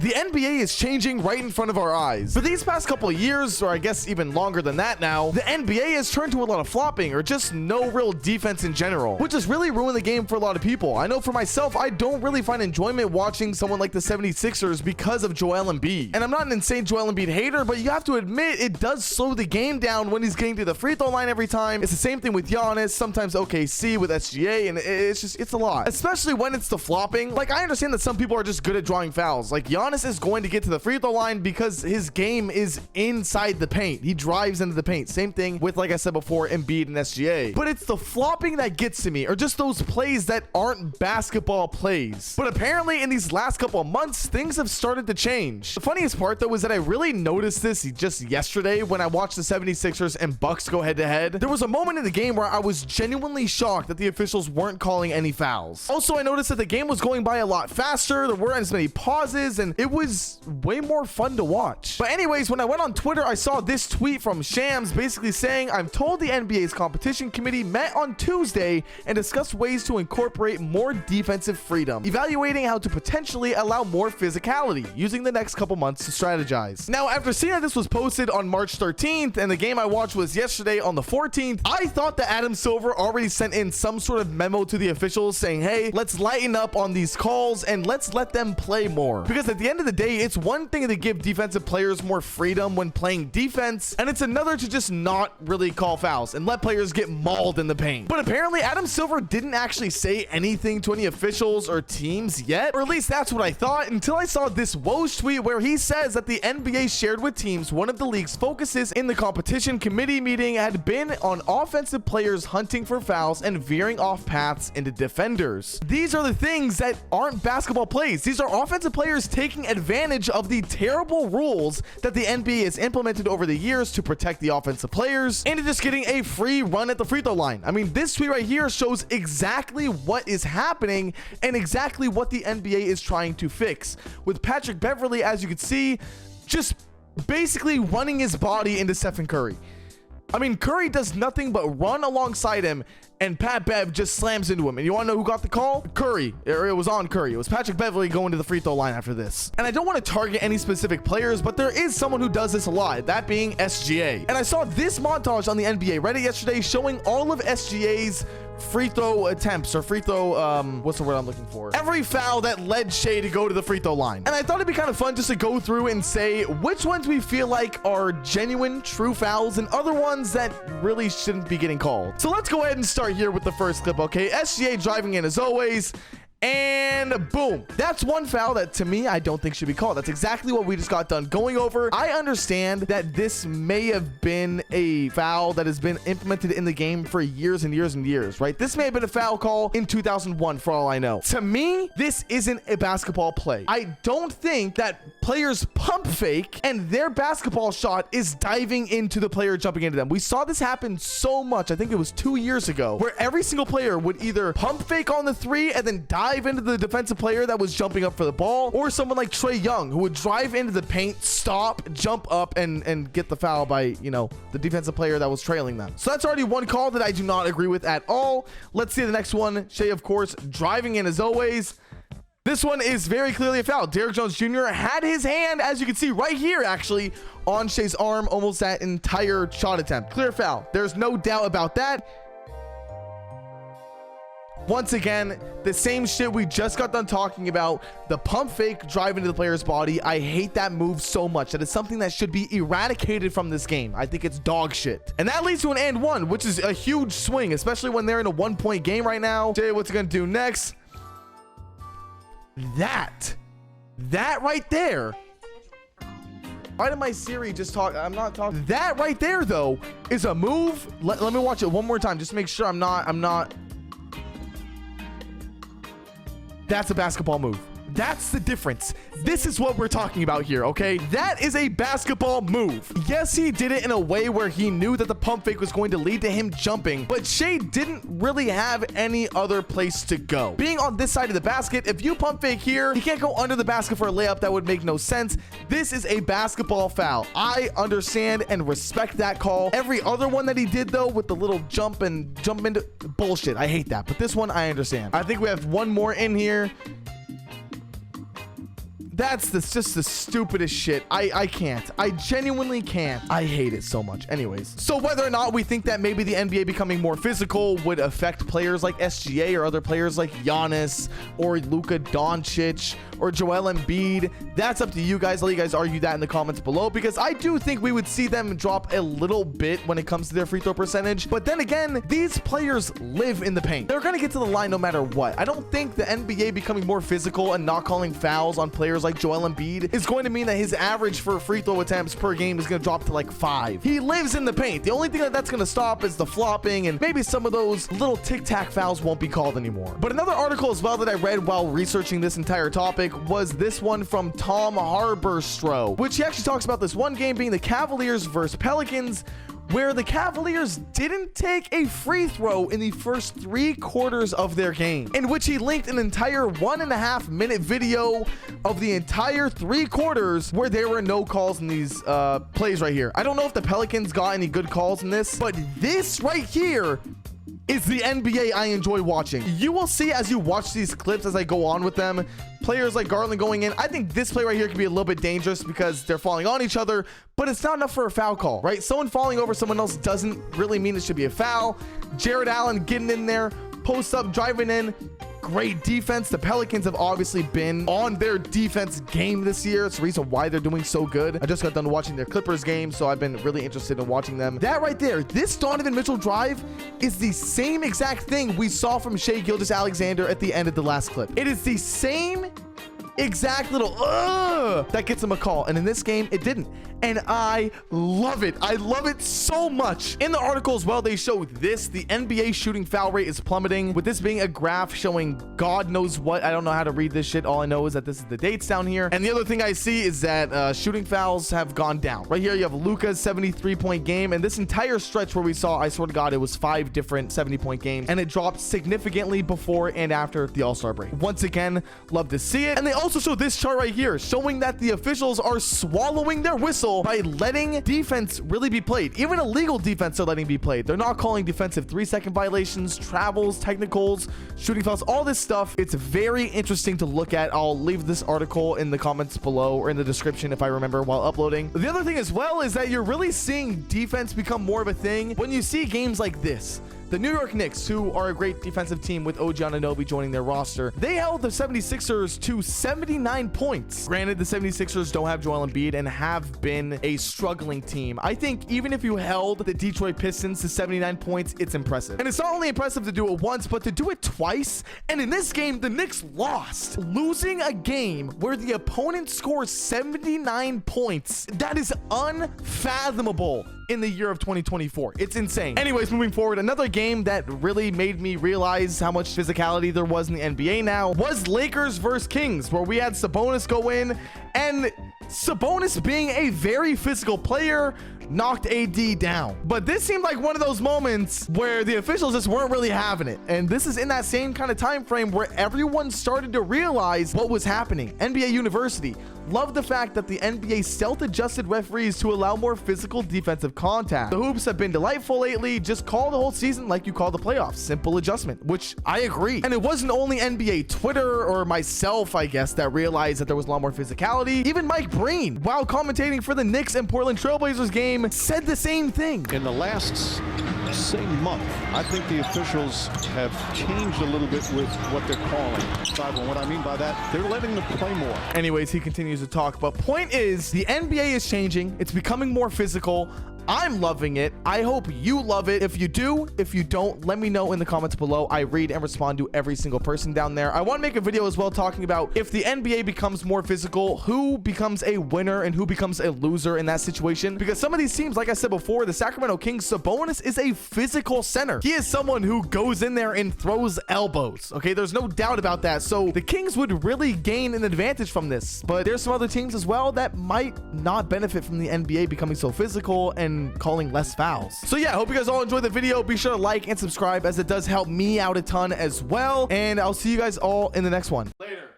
The NBA is changing right in front of our eyes. For these past couple of years, or I guess even longer than that now, the NBA has turned to a lot of flopping or just no real defense in general, which has really ruined the game for a lot of people. I know for myself, I don't really find enjoyment watching someone like the 76ers because of Joel Embiid. And I'm not an insane Joel Embiid hater, but you have to admit it does slow the game down when he's getting to the free throw line every time. It's the same thing with Giannis, sometimes OKC with SGA, and it's a lot, especially when it's the flopping. Like, I understand that some people are just good at drawing fouls. Like, Giannis is going to get to the free throw line because his game is inside the paint. He drives into the paint. Same thing with, like I said before, Embiid and SGA. But it's the flopping that gets to me, or just those plays that aren't basketball plays. But apparently in these last couple of months, things have started to change. The funniest part though is that I really noticed this just yesterday when I watched the 76ers and Bucks go head to head. There was a moment in the game where I was genuinely shocked that the officials weren't calling any fouls. Also, I noticed that the game was going by a lot faster. There weren't as many pauses, and it was way more fun to watch. But anyways, when I went on Twitter, I saw this tweet from Shams basically saying, "I'm told the NBA's competition committee met on Tuesday and discussed ways to incorporate more defensive freedom, evaluating how to potentially allow more physicality, using the next couple months to strategize." Now, after seeing that this was posted on March 13th and the game I watched was yesterday on the 14th, I thought that Adam Silver already sent in some sort of memo to the officials saying, hey, let's lighten up on these calls and let's let them play more. Because at the end of the day, it's one thing to give defensive players more freedom when playing defense, and it's another to just not really call fouls and let players get mauled in the paint. But apparently Adam Silver didn't actually say anything to any officials or teams yet, or at least that's what I thought, until I saw this Woj tweet where he says that the NBA shared with teams one of the league's focuses in the competition committee meeting had been on offensive players hunting for fouls and veering off paths into defenders. These are the things that aren't basketball plays. These are offensive players taking advantage of the terrible rules that the NBA has implemented over the years to protect the offensive players and just getting a free run at the free throw line. I mean, this tweet right here shows exactly what is happening and exactly what the NBA is trying to fix. With Patrick Beverley, as you can see, just basically running his body into Stephen Curry. I mean, Curry does nothing but run alongside him, and Pat Bev just slams into him. And you want to know who got the call? Curry. It was on Curry. It was Patrick Beverley going to the free throw line after this. And I don't want to target any specific players, but there is someone who does this a lot, that being SGA. And I saw this montage on the NBA Reddit yesterday showing all of SGA's free throw attempts, or free throw, what's the word I'm looking for? Every foul that led Shea to go to the free throw line. And I thought it'd be kind of fun just to go through and say which ones we feel like are genuine, true fouls and other ones that really shouldn't be getting called. So let's go ahead and start here with the first clip, okay? SGA driving in as always. And boom, that's one foul that to me I don't think should be called. That's exactly what we just got done going over. I understand that this may have been a foul that has been implemented in the game for years and years and years, right? This may have been a foul call in 2001 for all I know. To me, this isn't a basketball play. I don't think that players pump fake and their basketball shot is diving into the player jumping into them. We saw this happen so much, I think it was 2 years ago, where every single player would either pump fake on the three and then dive into the defensive player that was jumping up for the ball, or someone like Trae Young who would drive into the paint, stop, jump up, and get the foul by, you know, the defensive player that was trailing them. So that's already one call that I do not agree with at all. Let's see the next one. Shea, of course, driving in as always. This one is very clearly a foul. Derrick Jones Jr. had his hand, as you can see right here, actually, on Shea's arm almost that entire shot attempt. Clear foul. There's no doubt about that. Once again, the same shit we just got done talking about, the pump fake drive into the player's body. I hate that move so much. That is something that should be eradicated from this game. I think it's dog shit. And that leads to an and one, which is a huge swing, especially when they're in a 1-point game right now. Jay, what's it gonna do next? That right there. Why did my Siri just talk? I'm not talking. That right there, though, is a move. Let me watch it one more time, just to make sure I'm not. That's a basketball move. That's the difference. This is what we're talking about here, okay? That is a basketball move. Yes, he did it in a way where he knew that the pump fake was going to lead to him jumping, but Shea didn't really have any other place to go. Being on this side of the basket, if you pump fake here, he can't go under the basket for a layup. That would make no sense. This is a basketball foul. I understand and respect that call. Every other one that he did, though, with the little jump into bullshit, I hate that. But this one, I understand. I think we have one more in here. That's just the stupidest shit. I can't. I genuinely can't. I hate it so much. Anyways, so whether or not we think that maybe the NBA becoming more physical would affect players like SGA or other players like Giannis or Luka Doncic or Joel Embiid, that's up to you guys. Let you guys argue that in the comments below, because I do think we would see them drop a little bit when it comes to their free throw percentage. But then again, these players live in the paint. They're going to get to the line no matter what. I don't think the NBA becoming more physical and not calling fouls on players like Joel Embiid is going to mean that his average for free throw attempts per game is going to drop to like 5. He lives in the paint. The only thing that's going to stop is the flopping, and maybe some of those little tic-tac fouls won't be called anymore. But another article as well that I read while researching this entire topic was this one from Tom Haberstroh, which he actually talks about this one game being the Cavaliers versus Pelicans, where the Cavaliers didn't take a free throw in the first 3 quarters of their game, in which he linked an entire 1.5 minute video of the entire 3 quarters where there were no calls in these plays right here. I don't know if the Pelicans got any good calls in this, but this right here is the NBA I enjoy watching. You will see as you watch these clips as I go on with them, players like Garland going in. I think this play right here can be a little bit dangerous because they're falling on each other, but it's not enough for a foul call, right? Someone falling over someone else doesn't really mean it should be a foul. Jared Allen getting in there, post up, driving in. Great defense. The Pelicans have obviously been on their defense game this year. It's the reason why they're doing so good. I just got done watching their Clippers game, so I've been really interested in watching them. That right there, this Donovan Mitchell drive is the same exact thing we saw from Shai Gilgeous-Alexander at the end of the last clip. It is the same exact little that gets him a call, and in this game it didn't, and I love it. I love it so much. In the article as well, they show this: the NBA shooting foul rate is plummeting, with this being a graph showing God knows what. I don't know how to read this shit. All I know is that this is the dates down here, and the other thing I see is that shooting fouls have gone down. Right here you have Luka's 73-point game, and this entire stretch where we saw, I swear to God, it was 5 different 70-point games, and it dropped significantly before and after the All-Star break. Once again, love to see it. And they also show this chart right here showing that the officials are swallowing their whistle by letting defense really be played. Even illegal defense they're letting be played. They're not calling defensive 3-second violations, travels, technicals, shooting fouls, all this stuff. It's very interesting to look at. I'll leave this article in the comments below or in the description if I remember while uploading. The other thing as well is that you're really seeing defense become more of a thing when you see games like this. The New York Knicks, who are a great defensive team with OG Anunoby joining their roster, they held the 76ers to 79 points. Granted, the 76ers don't have Joel Embiid and have been a struggling team. I think even if you held the Detroit Pistons to 79 points, it's impressive. And it's not only impressive to do it once, but to do it twice. And in this game, the Knicks lost. Losing a game where the opponent scores 79 points. That is unfathomable in the year of 2024. It's insane. Anyways, moving forward, another game that really made me realize how much physicality there was in the NBA now was Lakers versus Kings, where we had Sabonis go in, and Sabonis, being a very physical player, knocked AD down. But this seemed like one of those moments where the officials just weren't really having it. And this is in that same kind of time frame where everyone started to realize what was happening. NBA University loved the fact that the NBA stealth-adjusted referees to allow more physical defensive contact. The hoops have been delightful lately. Just call the whole season like you call the playoffs. Simple adjustment, which I agree. And it wasn't only NBA Twitter or myself, I guess, that realized that there was a lot more physicality. Even Mike Breen, while commentating for the Knicks and Portland Trailblazers game, said the same thing. In the last same month, I think the officials have changed a little bit with what they're calling. And what I mean by that, they're letting them play more. Anyways, he continues to talk, but point is, the NBA is changing. It's becoming more physical. I'm loving it. I hope you love it. If you do, if you don't, let me know in the comments below. I read and respond to every single person down there. I want to make a video as well talking about if the NBA becomes more physical, who becomes a winner and who becomes a loser in that situation. Because some of these teams, like I said before, the Sacramento Kings, Sabonis is a physical center. He is someone who goes in there and throws elbows. Okay, there's no doubt about that. So the Kings would really gain an advantage from this. But there's some other teams as well that might not benefit from the NBA becoming so physical and calling less fouls. So yeah, I hope you guys all enjoyed the video. Be sure to like and subscribe, as it does help me out a ton as well. And I'll see you guys all in the next one. Later.